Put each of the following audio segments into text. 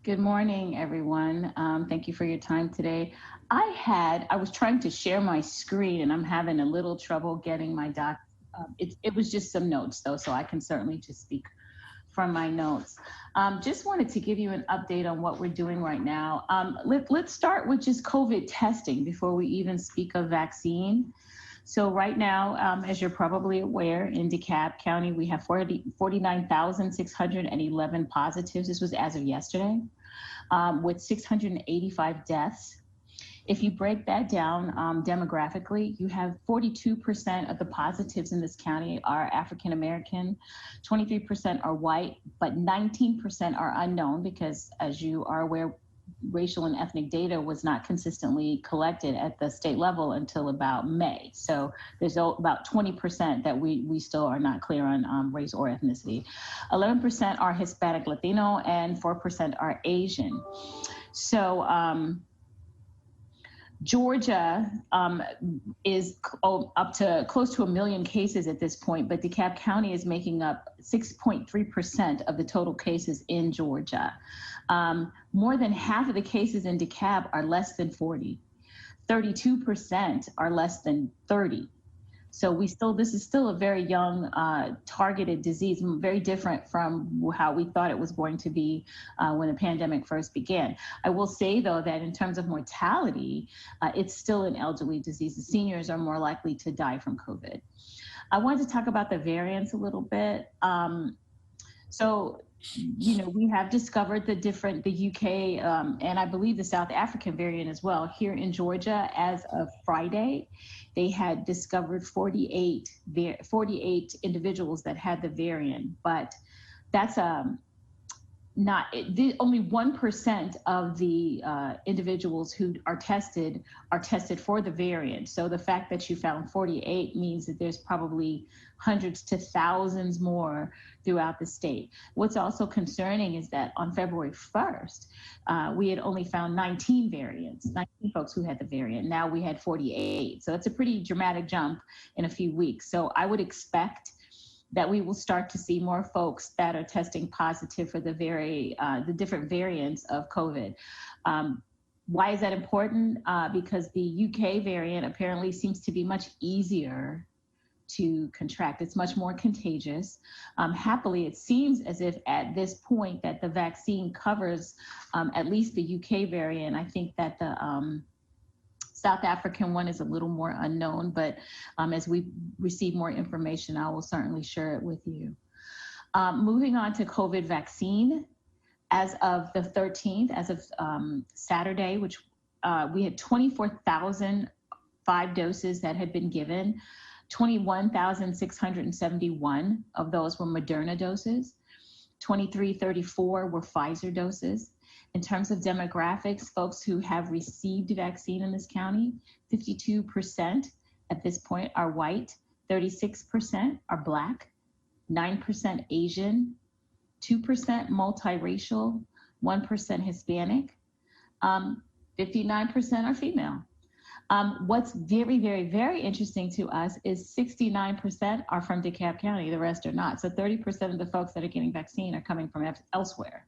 Good morning, everyone. Thank you for your time today. I was trying to share my screen and I'm having a little trouble getting my doc. It was just some notes though, so I can certainly just speak from my notes. Just wanted to give you an update on what we're doing right now. Let's start with just COVID testing before we even speak of vaccine. So right now, as you're probably aware, in DeKalb County, we have 49,611 positives. This was as of yesterday, with 685 deaths. If you break that down demographically, you have 42% of the positives in this county are African American, 23% are white, but 19% are unknown because, as you are aware, racial and ethnic data was not consistently collected at the state level until about May. So there's about 20% that we still are not clear on race or ethnicity. 11% are Hispanic Latino and 4% are Asian. So Georgia is up to close to 1 million cases at this point, but DeKalb County is making up 6.3% of the total cases in Georgia. More than half of the cases in DeKalb are less than 40. 32% are less than 30. So this is still a very young, targeted disease, very different from how we thought it was going to be when the pandemic first began. I will say, though, that in terms of mortality, it's still an elderly disease. The seniors are more likely to die from COVID. I wanted to talk about the variants a little bit. We have discovered the UK and I believe the South African variant as well. Here in Georgia, as of Friday, they had discovered 48 individuals that had the variant, but that's only 1% of the individuals who are tested for the variant. So the fact that you found 48 means that there's probably hundreds to thousands more throughout the state. What's also concerning is that on February 1st, we had only found 19 folks who had the variant. Now we had 48. So it's a pretty dramatic jump in a few weeks. So I would expect that we will start to see more folks that are testing positive for the different variants of COVID. Why is that important? Because the UK variant apparently seems to be much easier to contract. It's much more contagious. Happily, it seems as if at this point that the vaccine covers at least the UK variant. I think that the South African one is a little more unknown, but as we receive more information, I will certainly share it with you. Moving on to COVID vaccine, as of the 13th, as of Saturday, which we had 24,005 doses that had been given. 21,671 of those were Moderna doses. 2,334 were Pfizer doses. In terms of demographics, folks who have received vaccine in this county, 52% at this point are white, 36% are Black, 9% Asian, 2% multiracial, 1% Hispanic, 59% are female. What's very, very, very interesting to us is 69% are from DeKalb County, the rest are not. So 30% of the folks that are getting vaccine are coming from elsewhere.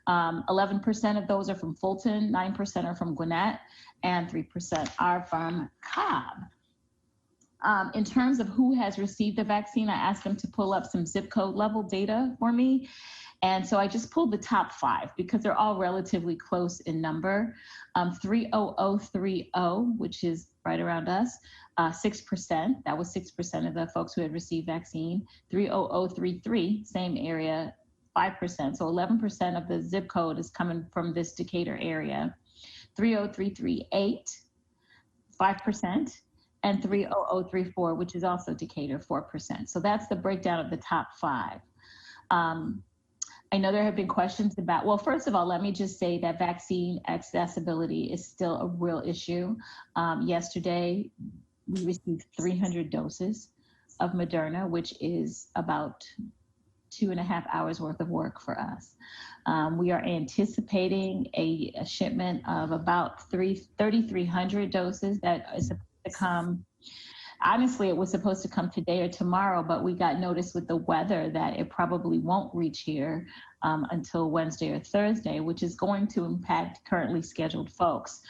11% of those are from Fulton, 9% are from Gwinnett, and 3% are from Cobb. In terms of who has received the vaccine, I asked them to pull up some zip code level data for me. And so I just pulled the top 5 because they're all relatively close in number. 30030, which is right around us, 6%. That was 6% of the folks who had received vaccine. 30033, same area, 5%. So 11% of the zip code is coming from this Decatur area. 30338, 5%. And 30034, which is also Decatur, 4%. So that's the breakdown of the top 5. I know there have been questions about, well, first of all, let me just say that vaccine accessibility is still a real issue. Yesterday, we received 300 doses of Moderna, which is about 2.5 hours worth of work for us. We are anticipating a shipment of about 3,300 doses that is supposed to come Honestly, it was supposed to come today or tomorrow, but we got notice with the weather that it probably won't reach here until Wednesday or Thursday, which is going to impact currently scheduled folks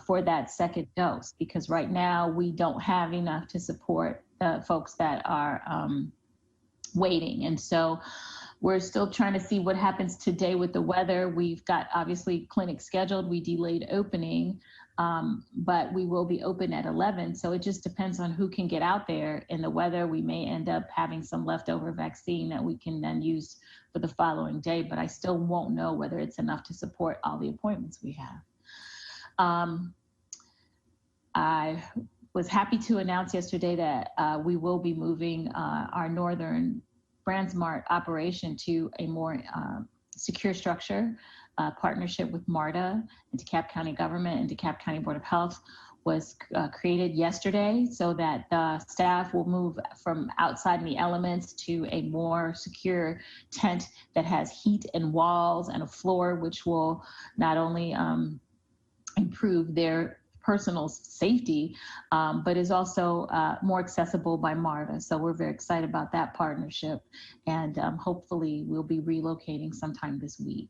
for that second dose, because right now we don't have enough to support folks that are waiting. And so we're still trying to see what happens today with the weather. We've got obviously clinics scheduled. We delayed opening, but we will be open at 11. So it just depends on who can get out there in the weather. We may end up having some leftover vaccine that we can then use for the following day, but I still won't know whether it's enough to support all the appointments we have. I was happy to announce yesterday that we will be moving our northern Brandsmart operation to a more secure structure. Partnership with MARTA and DeKalb County Government and DeKalb County Board of Health was created yesterday, so that the staff will move from outside in the elements to a more secure tent that has heat and walls and a floor, which will not only improve their personal safety, but is also more accessible by MARTA. So we're very excited about that partnership, and hopefully we'll be relocating sometime this week.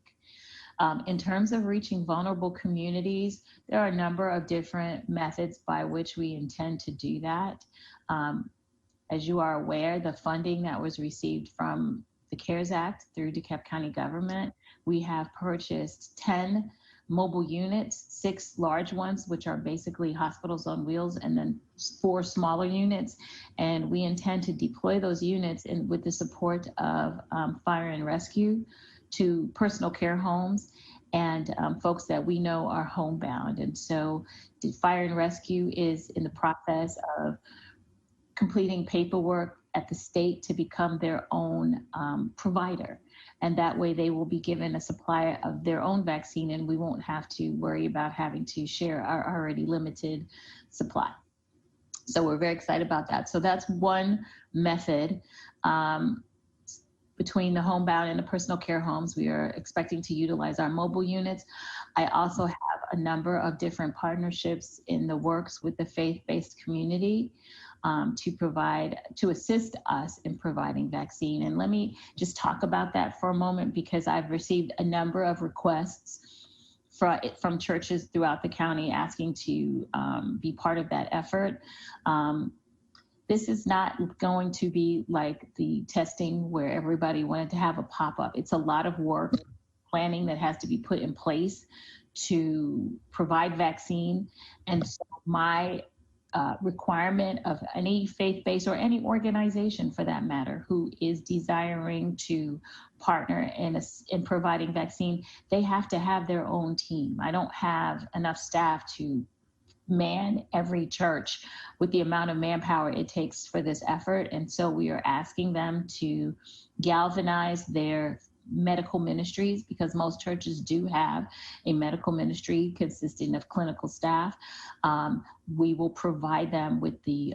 In terms of reaching vulnerable communities, there are a number of different methods by which we intend to do that. As you are aware, the funding that was received from the CARES Act through DeKalb County Government, we have purchased 10 mobile units, 6 large ones, which are basically hospitals on wheels, and then 4 smaller units. And we intend to deploy those units with the support of fire and rescue to personal care homes and folks that we know are homebound. And so the fire and rescue is in the process of completing paperwork at the state to become their own provider. And that way they will be given a supply of their own vaccine, and we won't have to worry about having to share our already limited supply. So we're very excited about that. So that's one method. Between the homebound and the personal care homes, we are expecting to utilize our mobile units. I also have a number of different partnerships in the works with the faith-based community to assist us in providing vaccine. And let me just talk about that for a moment, because I've received a number of requests from churches throughout the county asking to be part of that effort. This is not going to be like the testing where everybody wanted to have a pop-up. It's a lot of work, planning that has to be put in place to provide vaccine. And so my requirement of any faith-based or any organization for that matter who is desiring to partner in providing vaccine, they have to have their own team. I don't have enough staff to man every church with the amount of manpower it takes for this effort. And so we are asking them to galvanize their medical ministries, because most churches do have a medical ministry consisting of clinical staff. We will provide them with the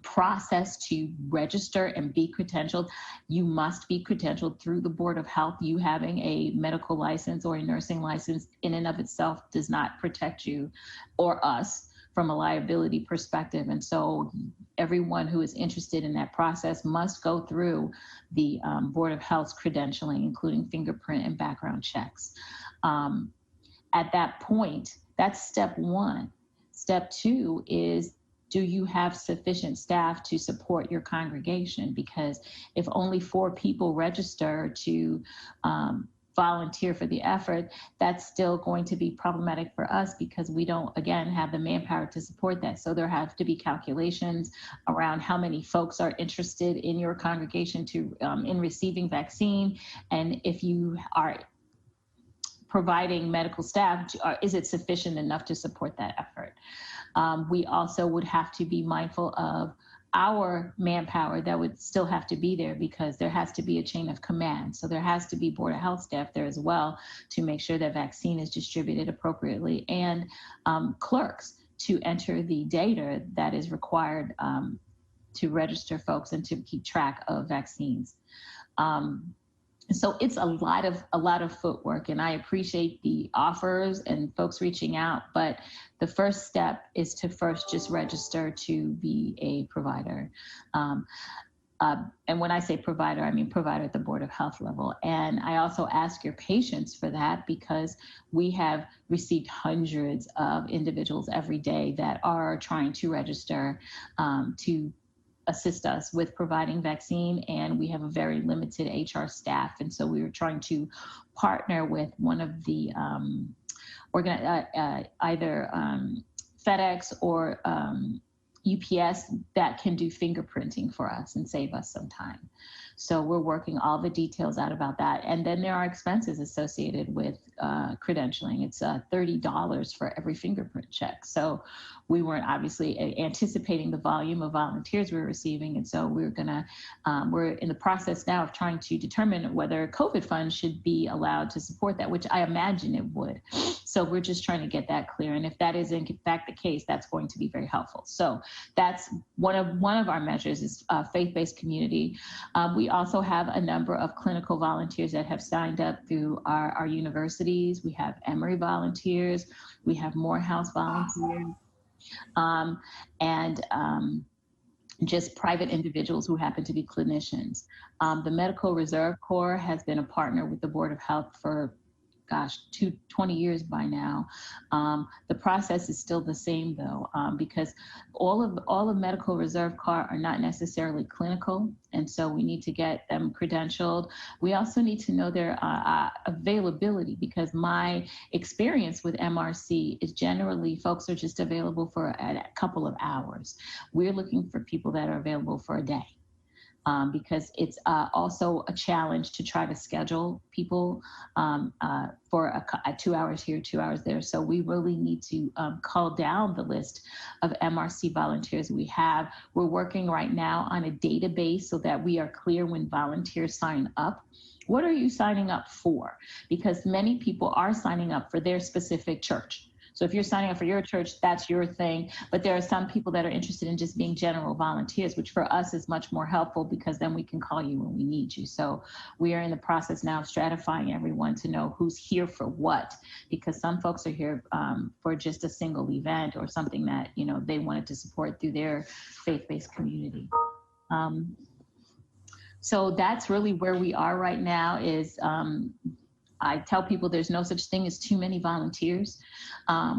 process to register and be credentialed. You must be credentialed through the Board of Health. You having a medical license or a nursing license in and of itself does not protect you or us from a liability perspective. And so everyone who is interested in that process must go through the Board of Health's credentialing, including fingerprint and background checks. At that point, that's step one. Step two is, do you have sufficient staff to support your congregation? Because if only 4 people register to volunteer for the effort, that's still going to be problematic for us, because we don't, again, have the manpower to support that. So there have to be calculations around how many folks are interested in your congregation in receiving vaccine. And if you are providing medical staff, is it sufficient enough to support that effort? We also would have to be mindful of our manpower that would still have to be there, because there has to be a chain of command. So there has to be Board of Health staff there as well to make sure that vaccine is distributed appropriately, and clerks to enter the data that is required to register folks and to keep track of vaccines. So it's a lot of footwork, and I appreciate the offers and folks reaching out. But the first step is to first just register to be a provider. Um, and when I say provider, I mean provider at the Board of Health level. And I also ask your patience for that, because we have received hundreds of individuals every day that are trying to register to assist us with providing vaccine, and we have a very limited HR staff. And so we were trying to partner with one of the either FedEx or UPS that can do fingerprinting for us and save us some time. So we're working all the details out about that. And then there are expenses associated with credentialing. It's $30 for every fingerprint check. So we weren't obviously anticipating the volume of volunteers we were receiving. And so we're in the process now of trying to determine whether COVID funds should be allowed to support that, which I imagine it would. So we're just trying to get that clear. And if that is in fact the case, that's going to be very helpful. So that's one of our measures is faith-based community. We also have a number of clinical volunteers that have signed up through our universities. We have Emory volunteers, we have Morehouse volunteers, and just private individuals who happen to be clinicians. The Medical Reserve Corps has been a partner with the Board of Health for 20 years by now. The process is still the same though, because all of Medical Reserve Corps are not necessarily clinical, and so we need to get them credentialed. We also need to know their availability, because my experience with MRC is generally folks are just available for a couple of hours. We're looking for people that are available for a day. Because it's also a challenge to try to schedule people for 2 hours here, 2 hours there. So we really need to cull down the list of MRC volunteers we have. We're working right now on a database so that we are clear when volunteers sign up. What are you signing up for? Because many people are signing up for their specific church. So if you're signing up for your church, that's your thing. But there are some people that are interested in just being general volunteers, which for us is much more helpful, because then we can call you when we need you. So we are in the process now of stratifying everyone to know who's here for what, because some folks are here for just a single event or something that, they wanted to support through their faith-based community. So that's really where we are right now is I tell people there's no such thing as too many volunteers.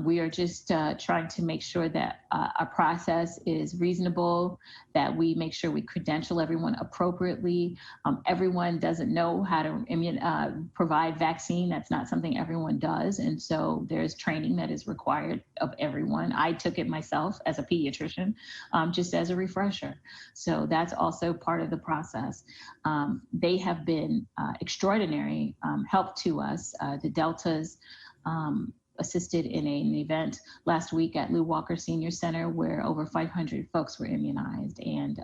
We are just trying to make sure that our process is reasonable, that we make sure we credential everyone appropriately. Everyone doesn't know how to provide vaccine. That's not something everyone does. And so there's training that is required of everyone. I took it myself as a pediatrician, just as a refresher. So that's also part of the process. They have been extraordinary help to us. The Deltas assisted in an event last week at Lew Walker Senior Center where over 500 folks were immunized. And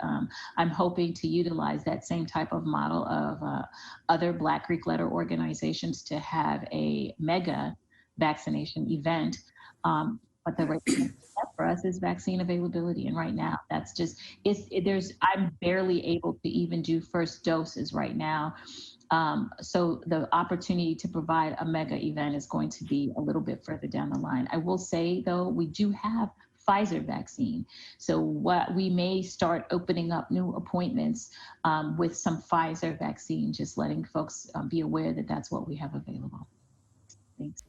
I'm hoping to utilize that same type of model of other Black Greek letter organizations to have a mega vaccination event. But the right thing for us is vaccine availability. And right now, that's just, I'm barely able to even do first doses right now. So the opportunity to provide a mega event is going to be a little bit further down the line. I will say, though, we do have Pfizer vaccine. So what we may start opening up new appointments with some Pfizer vaccine, just letting folks be aware that that's what we have available. Thanks.